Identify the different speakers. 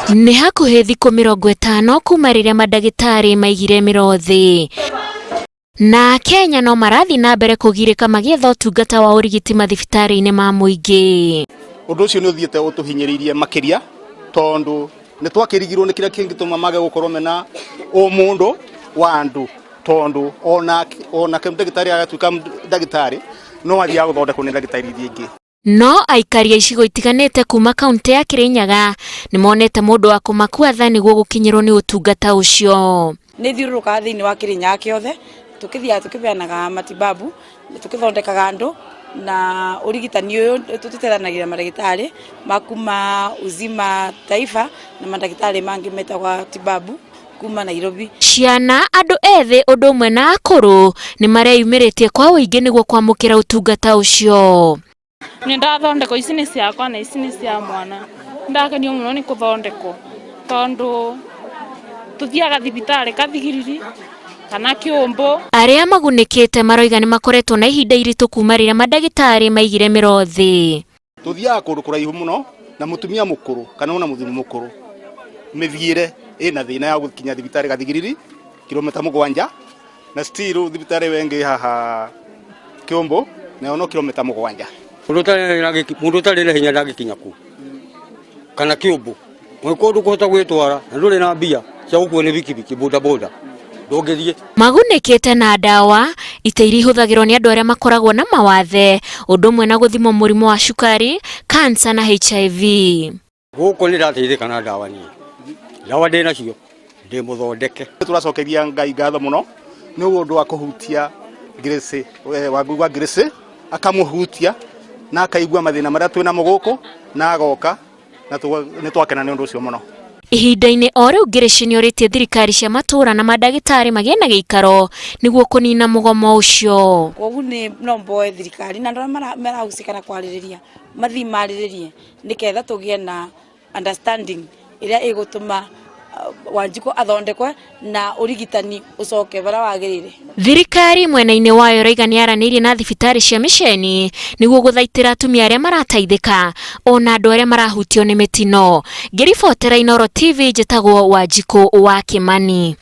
Speaker 1: Nĩ hakuhĩ thikũ 50 kuma rĩrĩa mandagĩtarĩ maigire mĩro thĩ. Na Kenya no marathi na mbere kũgirĩka magĩetha ũtungata wa ũrigiti mathibitarĩ-inĩ ma mũingĩ.
Speaker 2: Ũndũ ũcio nĩ ũthiĩte ũtũhinyĩrĩirie makĩria tondũ nĩ twakĩrigirwo nĩ kĩrĩa kĩngĩtũma mage gũkorwo mena ũmũndũ wa andũ, tondũ ona ndagĩtarĩ agatuĩka ndagĩtarĩ no athiaga gũthondekwo nĩ ndagĩtarĩ iria ingĩ.
Speaker 1: No aikari a icigo itiganite kuma kaunti ya Kirinyaga nĩ monete mũndũ wa kũmakua tha nĩguo gũkinyĩrwo nĩ ũtungata ũcio.
Speaker 3: Nĩ thiũrũrũkaga thĩinĩ wa Kirinyaga kĩothe tukithiaga tukibeanaga matibabu tukithondekaga andũ na urigitani ũyũ tutiteithanagia mandagĩtarĩ makuma ugima taifa na mandagĩtarĩ mangĩ metagwa tibabu kuma Nairobi.
Speaker 1: Ciana, andũ ethĩ ũndũ ũmwe na akũrũ nĩ mareyumĩrĩtie kwa ũingĩ nĩguo kwamũkĩra ũtungata ũcio.
Speaker 4: Nĩ ndathondekwo, ici nĩ ciakwa na ici nĩ cia mwana. Ndakenio mũno nĩ kũthondekwo tondũ tuthiaga thibitarĩ kathigiriri kana kĩũmbũ. Arĩa magunikite maroiga nĩ makoretwo na ihinda iritũ kuma rĩrĩa mandagĩtarĩ maigire mĩro thĩ.
Speaker 2: Tuthiaga kũndũ kũraihu mũno na mũtumia mũkũrũ kana ona mũthuri mũkũrũ mĩthiĩre ĩna thĩna ya gũkinya thibitarĩ gathigiriri kilomita 7 na still thibitarĩ wengi haha kĩũmbũ na ono kilomita 7.
Speaker 5: Mundu ũtarĩ na hinya ndangĩkinya ku kana kĩũmbũ mũndũ kũhota gwĩtwara na ndũrĩ na mbia cia gũkuo nĩ bikibiki boda ndũngĩthiĩ. Magunikite
Speaker 1: na ndawa iteiri ihũthagĩrwo nĩ andũ arĩa makoragwo na mawathe, ũndũ ũmwe na gũthimwo mũrimũ wa cukari, cancer na HIV.
Speaker 5: Gũkũ nĩ ndateithĩka na ndawa niĩ. Ndawa ndĩ nacio ndĩ mũthondeke.
Speaker 2: Tũracokeria Ngai ngatho mũno nĩ ũndũ wa kũhutia Ngirici Wangui wa Ngirici akamũhutia na akaigua mathĩna marĩa twĩna mũgũkũ na agoka na nĩ twakena nĩ ũndũ ũcio mũno.
Speaker 1: Ihinda-inĩ o rĩu Ngirici nĩ orĩtie thirikari cia matũũra na mandagĩtarĩ magĩe na gĩikaro nĩguo kũnina mũgomo ũcio.
Speaker 3: Koguo nĩ no mboe thirikari na andũ marahusika na kwarĩrĩria mathi marĩrĩrie nĩgetha tũgĩe na understanding ĩrĩa ĩgũtũma Wanjiko athondekwe na urigitani ucoke bara wagĩrĩire.
Speaker 1: Thirikari mwena-inĩ wayo raiga nĩ aranĩirie na thibitarĩ cia mĩceni nĩguo gũthaitĩra atumia arĩa marateithĩka ona andũ arĩa marahutio nĩ mĩtino. Ngĩribotera Inooro TV njĩtagwo Wanjiko wa Kimani.